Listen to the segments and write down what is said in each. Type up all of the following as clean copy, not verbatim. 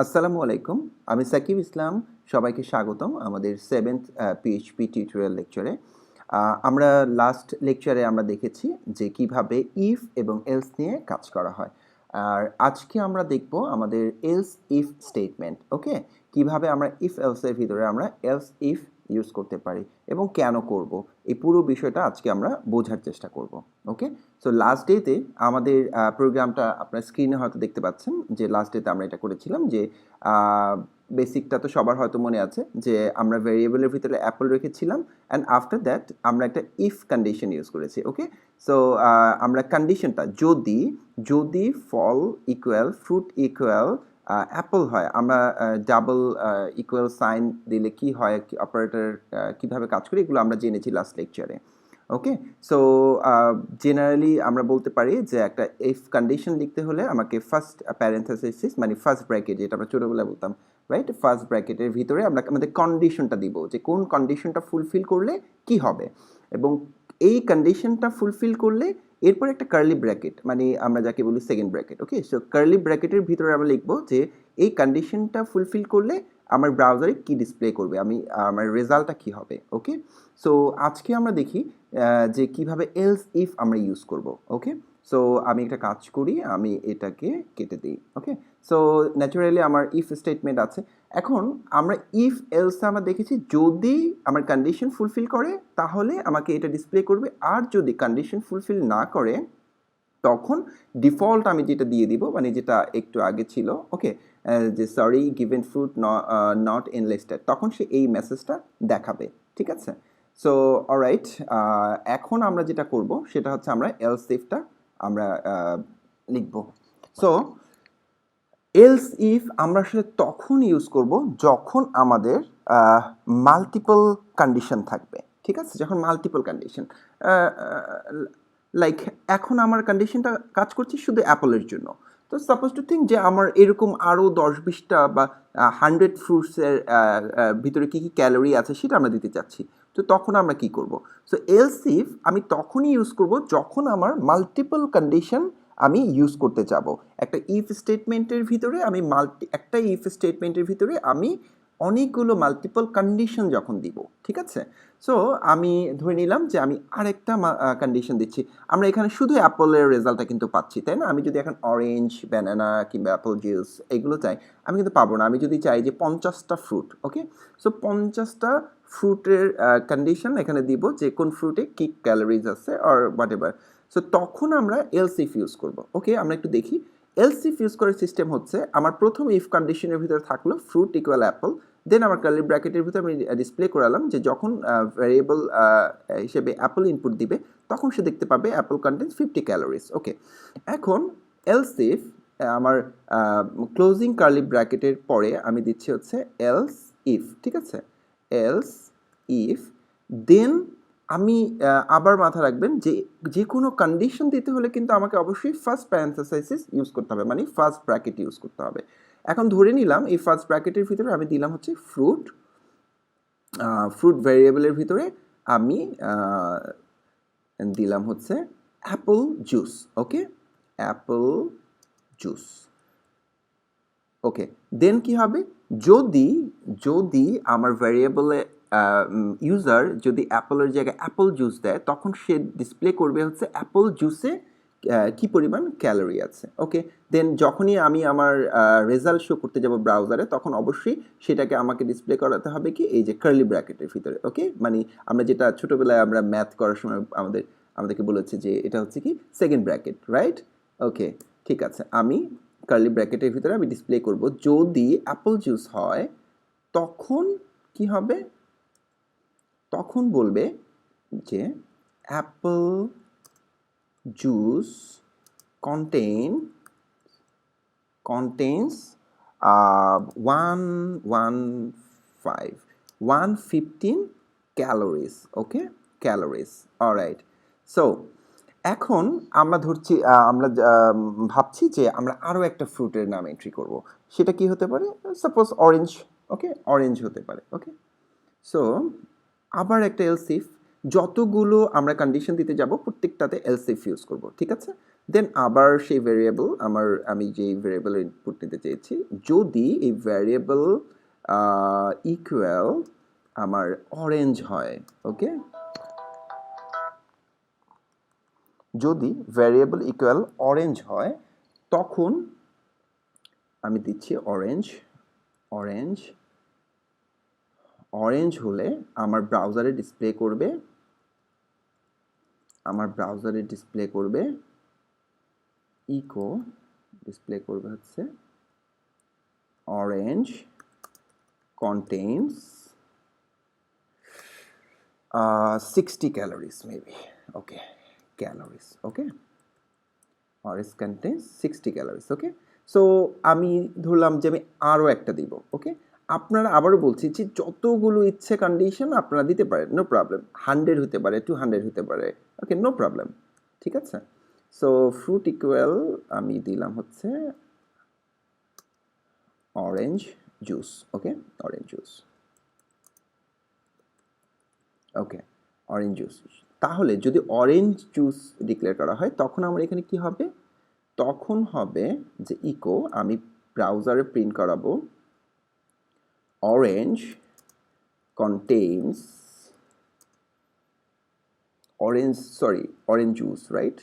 আসসালামু আলাইকুম। আমি সাকিব ইসলাম। সবাইকে স্বাগতম আমাদের 7th পিএইচপি টিউটোরিয়াল লেকচারে। আমরা লাস্ট লেকচারে আমরা দেখেছি যে কিভাবে ইফ এবং এলস নিয়ে কাজ করা হয়। আর আজকে আমরা দেখব আমাদের এলস ইফ স্টেটমেন্ট। ওকে? কিভাবে আমরা ইফ এলস এর ভিতরে আমরা এলস ইফ ইউজ করতে পারি এবং কেন করব? এই পুরো বিষয়টা আজকে আমরা বোঝার চেষ্টা করব। ওকে? সো লাস্ট ডেতে আমাদের প্রোগ্রামটা আপনার স্ক্রিনে হয়তো দেখতে পাচ্ছেন যে লাস্ট ডেতে আমরা এটা করেছিলাম যে বেসিকটা তো সবার হয়তো মনে আছে যে আমরা ভেরিয়েবলের ভিতরে অ্যাপল রেখেছিলাম অ্যান্ড আফটার দ্যাট আমরা একটা ইফ কন্ডিশন ইউজ করেছি। ওকে? সো আমরা কন্ডিশনটা যদি যদি ফল ইকুয়াল ফ্রুট ইকুয়াল অ্যাপল হয়, আমরা ডাবল ইকুয়াল সাইন দিলে কি হয়, অপারেটর কিভাবে কাজ করে, এগুলো আমরা জেনেছি লাস্ট লেকচারে। ওকে? সো জেনারেলি আমরা বলতে পারি যে একটা ইফ কন্ডিশন লিখতে হলে আমাকে ফার্স্ট প্যারেন্থেসিস মানে ফার্স্ট ব্র্যাকেট, যেটা আমরা ছোটোবেলায় বলতাম, রাইট? ফার্স্ট ব্র্যাকেটের ভিতরে আমরা আমাদের কন্ডিশনটা দিব যে কোন কন্ডিশনটা ফুলফিল করলে কি হবে, এবং এই কন্ডিশনটা ফুলফিল করলে এরপর একটা কার্লি ব্র্যাকেট মানে আমরা যাকে বলি সেকেন্ড ব্র্যাকেট। ওকে? সো কার্লি ব্র্যাকেটের ভিতরে আমরা লিখবো যে এই কন্ডিশনটা ফুলফিল করলে আমার ব্রাউজারে কি ডিসপ্লে করবে, আমার রেজাল্টটা কি হবে। ওকে? সো আজকে আমরা দেখি যে কিভাবে এলস ইফ আমরা ইউজ করব। ওকে? সো আমি একটা কাজ করি, আমি এটাকে কেটে দিই। ওকে? সো ন্যাচারালি আমার ইফ স্টেটমেন্ট আছে। এখন আমরা ইফ এলস আমরা দেখেছি যদি আমার কন্ডিশন ফুলফিল করে তাহলে আমাকে এটা ডিসপ্লে করবে, আর যদি কন্ডিশন ফুলফিল না করে তখন ডিফল্ট আমি যেটা দিয়ে দিব, মানে যেটা একটু আগে ছিল, ওকে, যে sorry given fruit not enlisted, তখন সে এই মেসেজটা দেখাবে। ঠিক আছে? সো অলরাইট, এখন আমরা যেটা করব সেটা হচ্ছে আমরা এলস ইফটা আমরা লিখব। সো এলস ইফ আমরা আসলে তখন ইউজ করব যখন আমাদের মাল্টিপল কন্ডিশন থাকবে। ঠিক আছে? যখন মাল্টিপল কন্ডিশন, লাইক এখন আমার কন্ডিশনটা কাজ করছে শুধু অ্যাপলের জন্য। তো সাপোজ টু থিঙ্ক যে আমার এরকম আরও 10-20টা বা 100 ফ্রুটসের ভিতরে কী কী ক্যালোরি আছে সেটা আমরা দিতে চাচ্ছি। তো তখন আমরা কি করব? সো এলস ইফ আমি তখনই ইউজ করব যখন আমার মাল্টিপল কন্ডিশন আমি ইউজ করতে যাব। একটা ইফ স্টেটমেন্টের ভিতরে আমি একটা ইফ স্টেটমেন্টের ভিতরে আমি অনেকগুলো মাল্টিপল কন্ডিশন যখন দিব। ঠিক আছে? সো আমি ধরে নিলাম যে আমি আরেকটা কন্ডিশন দিচ্ছি। আমরা এখানে শুধু অ্যাপলের রেজাল্টটা কিন্তু পাচ্ছি, তাই না? আমি যদি এখন অরেঞ্জ, ব্যানানা কিংবা অ্যাপল জুস এগুলো চাই, আমি কিন্তু পাবো না। আমি যদি চাই যে 50টা ফ্রুট, ওকে, সো 50টা ফ্রুটের কন্ডিশন এখানে দিব যে কোন ফ্রুটে কী ক্যালোরিজ আছে অর হোয়াট এভার। সো তখন আমরা এলস ইফ ইউজ করব। ওকে? আমরা একটু দেখি। এলস ইফ ইউজ করার সিস্টেম হচ্ছে আমার প্রথম ইফ কন্ডিশনের ভিতরে থাকলো ফ্রুট ইকুয়াল অ্যাপল, দেন আমার কার্লি ব্র্যাকেটের ভিতরে আমি ডিসপ্লে করালাম যে যখন ভ্যারিয়েবল হিসেবে অ্যাপল ইনপুট দিবে তখন সে দেখতে পাবে অ্যাপল কন্টেন্স 50 ক্যালোরিজ। ওকে? এখন এলস ইফ আমার ক্লোজিং কার্লি ব্র্যাকেটের পরে আমি দিচ্ছি হচ্ছে এলস ইফ। ঠিক আছে? এলস ইফ দেন আমি আবার মাথায় রাখবেন যে যে কোনো কন্ডিশন দিতে হলে কিন্তু আমাকে অবশ্যই ফার্স্ট প্যারেনথেসিস ইউজ করতে হবে, মানে ফার্স্ট ব্র্যাকেট ইউজ করতে হবে। এখন ধরে নিলাম এই ফার্স্ট ব্র্যাকেটের ভিতরে আমি দিলাম হচ্ছে ফ্রুট, ফ্রুট ভ্যারিয়েবলের ভিতরে আমি দিলাম হচ্ছে apple juice. Okay? Apple juice. Okay, then কি হবে? যদি যদি আমার ভ্যারিয়েবলে ইউজার যদি অ্যাপলের জায়গায় অ্যাপল জুস দেয় তখন সে ডিসপ্লে করবে হচ্ছে অ্যাপল জুসে কি পরিমাণ ক্যালোরি আছে। ওকে, দেন যখনই আমি আমার রেজাল্ট শো করতে যাব ব্রাউজারে তখন অবশ্যই সেটাকে আমাকে ডিসপ্লে করাতে হবে কি এই যে কার্লি ব্র্যাকেটের ভিতরে। ওকে, মানে আমরা যেটা ছোটোবেলায় আমরা ম্যাথ করার সময় আমাদেরকে বলেছে যে এটা হচ্ছে কি সেকেন্ড ব্র্যাকেট, রাইট? ওকে, ঠিক আছে, আমি কার্লি ব্র্যাকেটের ভিতরে আমি ডিসপ্লে করব যদি অ্যাপল জুস হয় তখন কি হবে? তখন বলবে যে অ্যাপল জুস contains 115 ক্যালোরিজ। ওকে? ক্যালোরিজ। অলরাইট। সো এখন আমরা ধরছি আমরা ভাবছি যে আমরা আরও একটা ফ্রুটের নাম এন্ট্রি করব। সেটা কি হতে পারে? Suppose orange. ওকে? অরেঞ্জ হতে পারে। ওকে? সো আবার একটা এলস ইফ, যতগুলো আমরা কন্ডিশন দিতে যাব প্রত্যেকটাতে এলস ইফ ইউজ করব। ঠিক আছে? দেন আবার সেই ভ্যারিয়েবল আমি যেই ভ্যারিয়েবল ইনপুট নিতে চেয়েছি, যদি এই ভ্যারিয়েবল ইকুয়াল আমার অরেঞ্জ হয়, ওকে, যদি ভ্যারিয়েবল ইকুয়াল অরেঞ্জ হয় তখন আমি দিচ্ছি অরেঞ্জ। অরেঞ্জ হলে আমার ব্রাউজারে ডিসপ্লে করবে ইকো ডিসপ্লে করবে হচ্ছে orange contains 60 calories maybe. Okay, calories. Okay, orange contains 60 calories. Okay, so আমি ধরলাম যে আমি আরও একটা দিব। ওকে, আপনারা আবারও বলছি যে যতগুলো ইচ্ছে কন্ডিশন আপনারা দিতে পারেন, নো প্রবলেম। 100 হতে পারে, 200 হতে পারে, ওকে, নো প্রবলেম, ঠিক আছে। সো ফ্রুট ইকুয়াল আমি দিলাম হচ্ছে অরেঞ্জ জুস। ওকে, অরেঞ্জ জুস। ওকে, অরেঞ্জ জুস। তাহলে যদি অরেঞ্জ জুস ডিক্লেয়ার করা হয় তখন আমার এখানে কি হবে? তখন হবে যে ইকো আমি ব্রাউজারে প্রিন্ট করাবো orange contains orange juice, right?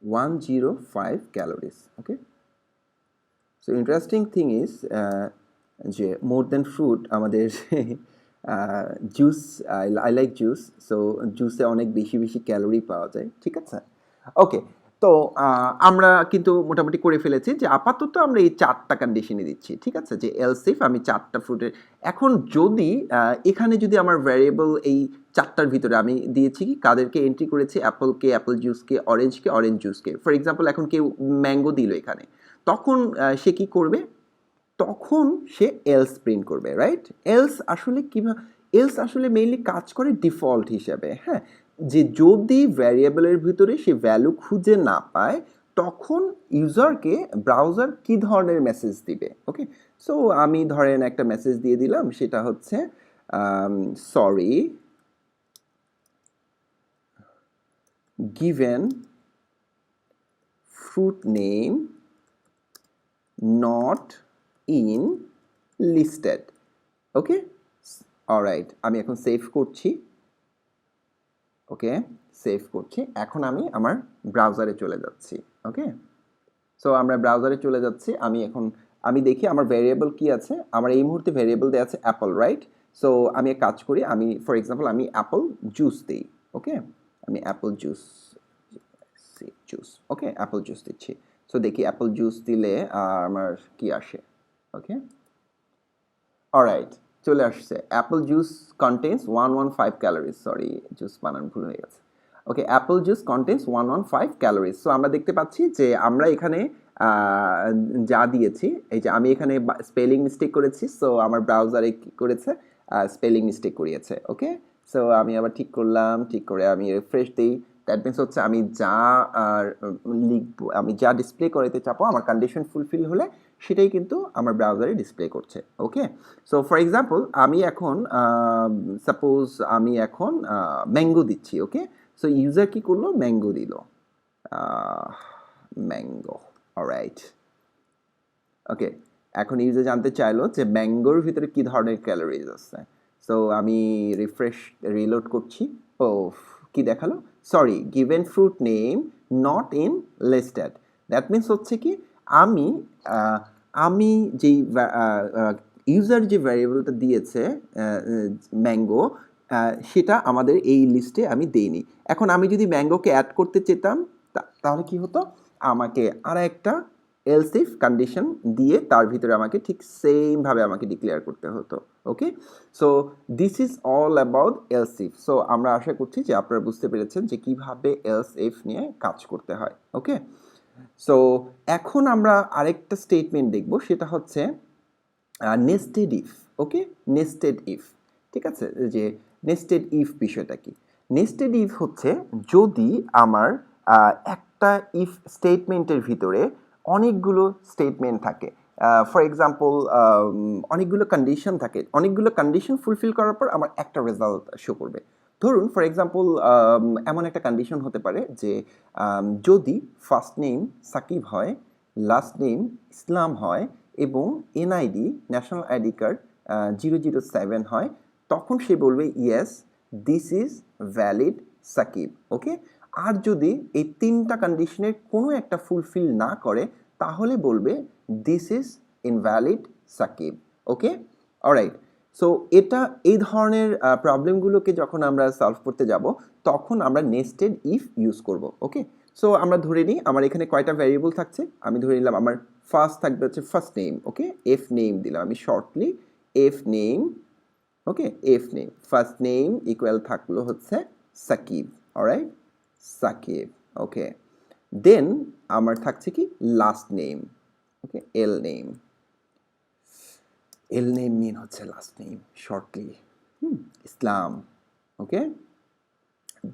(105 calories). Okay, so interesting thing is যে মোর দেন ফ্রুট আমাদের juice, I like juice, so জুসে অনেক বেশি বেশি ক্যালোরি পাওয়া যায়, ঠিক আছে। ওকে, তো আমরা কিন্তু মোটামুটি করে ফেলেছি যে আপাতত আমরা এই 4টা কন্ডিশনই দিচ্ছি, ঠিক আছে, যে এলস ইফ আমি 4টা ফ্রুটের। এখন যদি এখানে যদি আমার ভ্যারিয়েবল এই 4টার ভিতরে আমি দিয়েছি কি কাদেরকে এন্ট্রি করেছি, অ্যাপলকে, অ্যাপল জুসকে, অরেঞ্জকে, অরেঞ্জ জুসকে। ফর এক্সাম্পল এখন কেউ ম্যাঙ্গো দিল এখানে, তখন সে কি করবে? তখন সে এলস প্রিন্ট করবে, রাইট? এলস আসলে মেইনলি কাজ করে ডিফল্ট হিসাবে, হ্যাঁ, যে যদি ভ্যারিয়েবলের ভিতরে সে ভ্যালু খুঁজে না পায় তখন ইউজারকে ব্রাউজার কি ধরনের মেসেজ দিবে। ওকে, সো আমি ধরেন একটা মেসেজ দিয়ে দিলাম, সেটা হচ্ছে sorry given fruit name not in listed. Okay, alright, আমি এখন সেভ করছি। ওকে, সেভ করছি। এখন আমি আমার ব্রাউজারে চলে যাচ্ছি। ওকে, সো আমরা ব্রাউজারে চলে যাচ্ছি। আমি দেখি আমার ভ্যারিয়েবল কি আছে। আমার এই মুহূর্তে ভ্যারিয়েবল দেওয়া আছে অ্যাপল, রাইট? সো আমি এক কাজ করি, আমি ফর এক্সাম্পল আমি অ্যাপল জুস দিই। ওকে, আমি apple juice, okay, apple juice দিচ্ছি। সো দেখি অ্যাপল জুস দিলে আমার কি আসে। ওকে, অলরাইট, চলে আসছে apple juice contains 115 calories. Sorry, juice বানান ভুল হয়ে গেছে। Okay, apple juice contains 115 calories. So আমরা দেখতে পাচ্ছি যে আমরা এখানে যা দিয়েছি, এই যে আমি এখানে স্পেলিং মিস্টেক করেছি, সো আমার ব্রাউজারে কি করেছে, স্পেলিং মিস্টেক করিয়েছে। ওকে, সো আমি আবার ঠিক করলাম, ঠিক করে আমি রিফ্রেশ দিই। দ্যাট মিনস হচ্ছে আমি যা লিখবো, আমি যা ডিসপ্লে করাতে চাপো, আমার কন্ডিশন ফুলফিল হলে সেটাই কিন্তু আমার ব্রাউজারে ডিসপ্লে করছে। ওকে, সো ফর এক্সাম্পল আমি এখন সাপোজ আমি এখন ম্যাঙ্গো দিচ্ছি। ওকে, সো ইউজার কি করলো, ম্যাঙ্গো দিল, ম্যাঙ্গো, অলরাইট। ওকে, এখন ইউজার জানতে চাইলো যে ম্যাঙ্গোর ভিতরে কি ধরনের ক্যালোরিজ আছে। সো আমি রিলোড করছি। ও, কি দেখালো, sorry given fruit name not in listed. That means হচ্ছে কি আমি যেই ইউজার যে ভ্যারিয়েবলটা দিয়েছে ম্যাঙ্গো, সেটা আমাদের এই লিস্টে আমি দেইনি। এখন আমি যদি ম্যাঙ্গোকে অ্যাড করতে চেতাম তাহলে কি হতো, আমাকে আর একটা এলস ইফ কন্ডিশন দিয়ে তার ভিতরে আমাকে ঠিক সেমভাবে আমাকে ডিক্লেয়ার করতে হতো। Okay, so this is all about else if. So আমরা আশা করছি যে আপনারা বুঝতে পেরেছেন যে কিভাবে এলস ইফ নিয়ে কাজ করতে হয়। ওকে, সো এখন আমরা আরেকটা স্টেটমেন্ট দেখব, সেটা হচ্ছে nested if. Okay, nested if, ঠিক আছে, যে নেস্টেড ইফ বিষয়টা কি? নেস্টেড ইফ হচ্ছে যদি আমার একটা ইফ স্টেটমেন্টের ভিতরে অনেকগুলো স্টেটমেন্ট থাকে, ফর এক্সাম্পল অনেকগুলো কন্ডিশন থাকে, অনেকগুলো কন্ডিশন ফুলফিল করার পর আমার একটা রেজাল্ট শো করবে। ধরুন ফর এক্সাম্পল এমন একটা কন্ডিশন হতে পারে যে যদি ফার্স্ট নেম সাকিব হয়, লাস্ট নেম ইসলাম হয় এবং এনআইডি ন্যাশনাল আইডি কার্ড 007 হয়, তখন সে বলবে yes this is valid Sakib. Okay, আর যদি এই তিনটা কন্ডিশনের কোনো একটা ফুলফিল না করে তাহলে বলবে this is invalid Sakib. Okay, alright. So এটা এই ধরনের প্রবলেমগুলোকে যখন আমরা সলভ করতে যাব তখন আমরা নেস্টেড ইফ ইউজ করব। ওকে, সো আমরা ধরে নিই আমার এখানে কয়টা ভ্যারিয়েবল থাকছে। আমি ধরে নিলাম আমার ফার্স্ট থাকবে হচ্ছে first name. Okay, F name দিলাম আমি shortly, F name. Okay, F name first name equal থাকলো হচ্ছে Sakib. Alright, Sakib. Okay, then আমার থাকছে কি last name. Okay, L name. L name mean হচ্ছে last name shortly, Islam. Okay,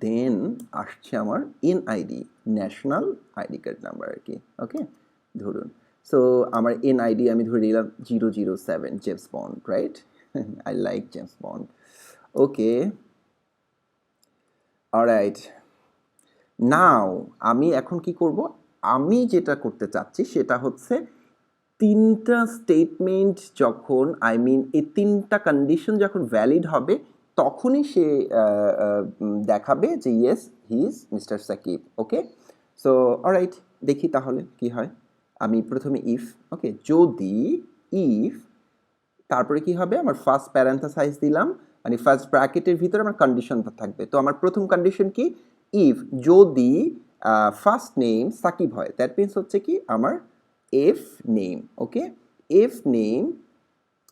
then আসছে আমার NID national ID card number আর কি। ওকে, ধরুন সো আমার এনআইডি আমি ধরে নিলাম 007 James Bond, right? I like James Bond. Okay, alright. Now আমি এখন কি করব, আমি যেটা করতে চাচ্ছি সেটা হচ্ছে তিনটা স্টেটমেন্ট যখন এই তিনটা কন্ডিশন যখন ভ্যালিড হবে তখনই সে দেখাবে যে yes he is mister Sakib. Okay, so alright, দেখি তাহলে কি হয়। আমি প্রথমে ইফ, ওকে, যদি ইফ, তারপরে কি হবে আমার ফার্স্ট প্যারেন্থাসাইজ দিলাম, মানে ফার্স্ট ব্র্যাকেটের ভিতরে আমার কন্ডিশনটা থাকবে। তো আমার প্রথম কন্ডিশন কি, ইফ যদি ফার্স্ট নেম সাকিব হয়, দ্যাট মিনস হচ্ছে কি আমার F name. Okay, F name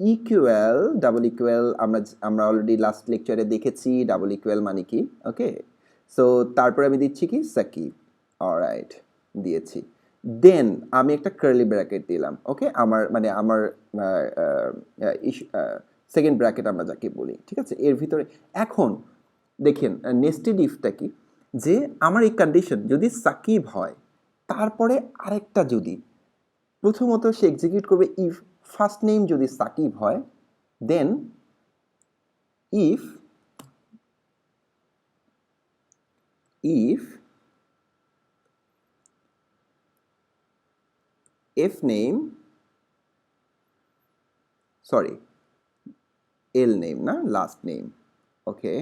equal double equal, আমরা অলরেডি লাস্ট লেকচারে দেখেছি ডাবল ইকুয়াল মানে কি। ওকে, সো তারপরে আমি দিচ্ছি কি সাকিব। অলরাইট, দিয়েছি। দেন আমি একটা কার্লি ব্র্যাকেট দিলাম। ওকে, আমার সেকেন্ড ব্র্যাকেট আমরা যাকে বলি, ঠিক আছে, এর ভিতরে এখন দেখেন নেস্টেড ইফটা কি, যে আমার এই কন্ডিশন যদি সাকিব হয় তারপরে আরেকটা যদি, প্রথমত সে এক্সিকিউট করবে ইফ ফার্স্ট নেম যদি সাকিব হয়, then if F name, sorry L name না, last name. Okay,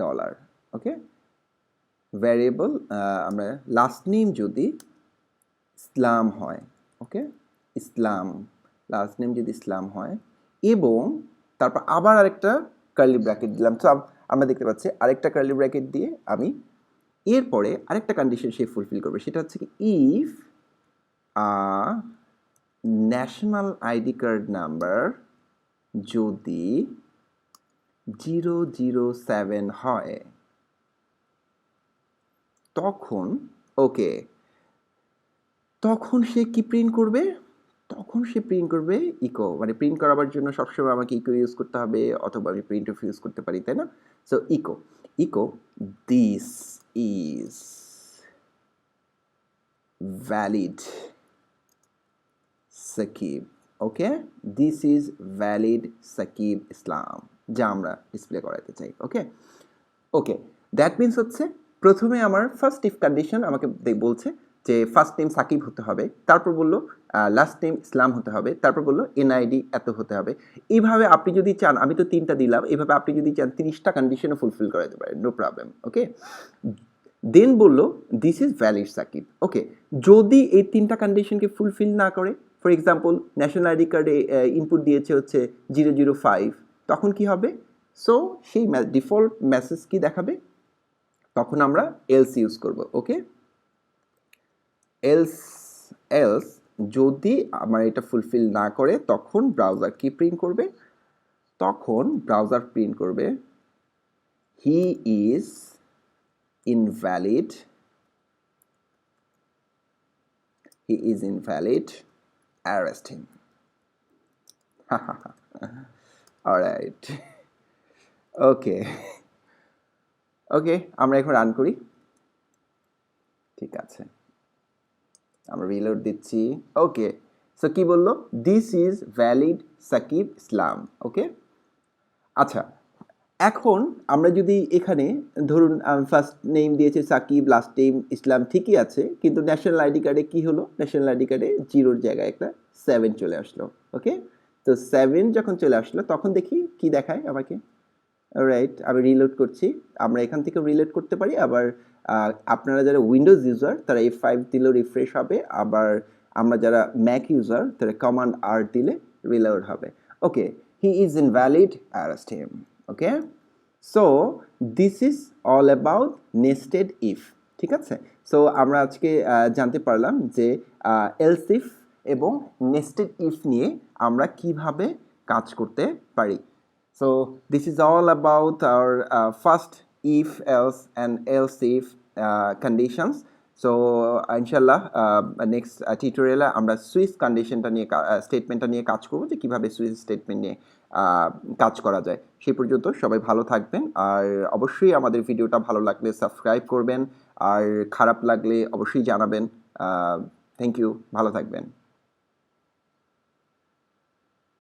dollar. Okay, variable আমরা লাস্ট নেম যদি ইসলাম হয়, ওকে, ইসলাম, লাস্ট নেম যদি ইসলাম হয় এবং তারপর আবার আরেকটা কার্লি ব্র্যাকেট দিলাম। তো আমরা দেখতে পাচ্ছি আরেকটা কার্লি ব্র্যাকেট দিয়ে আমি এরপরে আরেকটা কন্ডিশন সে ফুলফিল করবে, সেটা হচ্ছে কি if national ID card number যদি 007 হয় তখন, ওকে, তখন সে কি প্রিন্ট করবে, তখন সে প্রিন্ট করবে ইকো, মানে প্রিন্ট করাবার জন্য সবসময় আমাকে ইকো ইউজ করতে হবে অথবা আমি প্রিন্ট অফ ইউজ করতে পারি, তাই না? So echo, echo this is valid Sakib. Okay, this is valid Sakib Islam, যা আমরা ডিসপ্লে করাতে চাই। ওকে, ওকে, দ্যাট মিনস হচ্ছে প্রথমে আমার ফার্স্ট ইফ কন্ডিশন আমাকে বলছে যে ফার্স্ট নেম সাকিব হতে হবে, তারপর বললো লাস্ট নেম ইসলাম হতে হবে, তারপর বললো এনআইডি এত হতে হবে। এইভাবে আপনি যদি চান, আমি তো তিনটা দিলাম, এইভাবে আপনি যদি চান 30টা কন্ডিশনও ফুলফিল করাতে পারেন, নো প্রবলেম। ওকে, দেন বললো দিস ইজ ভ্যালিড সাকিব। ওকে, যদি এই তিনটা কন্ডিশনকে ফুলফিল না করে, ফর এক্সাম্পল ন্যাশনাল আইডি কার্ডে ইনপুট দিয়েছে হচ্ছে 005, তখন কি হবে? সো সেই ডিফল্ট মেসেজ কি দেখাবে, তখন আমরা এলস ইউজ করব। ওকে, এলস, এলস যদি আমার এটা ফুলফিল না করে তখন ব্রাউজার কি প্রিন্ট করবে, তখন ব্রাউজার প্রিন্ট করবে he is invalid, he is invalid, arrest him. Alright, okay, okay, আমরা এখন রান করি। ঠিক আছে, আমরা রিলোড দিচ্ছি। ওকে, সো কি বললো, দিস ইজ ভ্যালিড সাকিব ইসলাম। ওকে, আচ্ছা, এখন আমরা যদি এখানে ধরুন ফার্স্ট নেম দিয়েছে সাকিব, লাস্ট নেম ইসলাম, ঠিকই আছে, কিন্তু ন্যাশনাল আইডি কার্ডে কি হলো, ন্যাশনাল আইডি কার্ডে জিরোর জায়গায় একটা 7 চলে আসলো। ওকে, তো 7 যখন চলে আসলো তখন দেখি কি দেখায় আমাকে। রাইট, আমি রিলোড করছি। আমরা এখান থেকে রিলোড করতে পারি, আবার আপনারা যারা উইন্ডোজ ইউজার তারা F5 দিলেও রিফ্রেশ হবে, আবার আমরা যারা ম্যাক ইউজার তারা কমান্ড আর দিলে রিলোড হবে। Okay, he is invalid, arrest him. Okay, so this is all about nested if. ঠিক আছে, সো আমরা আজকে জানতে পারলাম যে এলস ইফ এবং নেস্টেড ইফ নিয়ে আমরা কিভাবে কাজ করতে পারি। So this is all about our first if, else and else if conditions. So ইনশাল্লাহ নেক্সট টিউটোরিয়ালে আমরা সুইচ কন্ডিশনটা নিয়ে স্টেটমেন্টটা নিয়ে কাজ করবো, যে কীভাবে সুইচ স্টেটমেন্ট নিয়ে কাজ করা যায়। সেই পর্যন্ত সবাই ভালো থাকবেন, আর অবশ্যই আমাদের ভিডিওটা ভালো লাগলে সাবস্ক্রাইব করবেন, আর খারাপ লাগলে অবশ্যই জানাবেন। থ্যাংক ইউ, ভালো থাকবেন।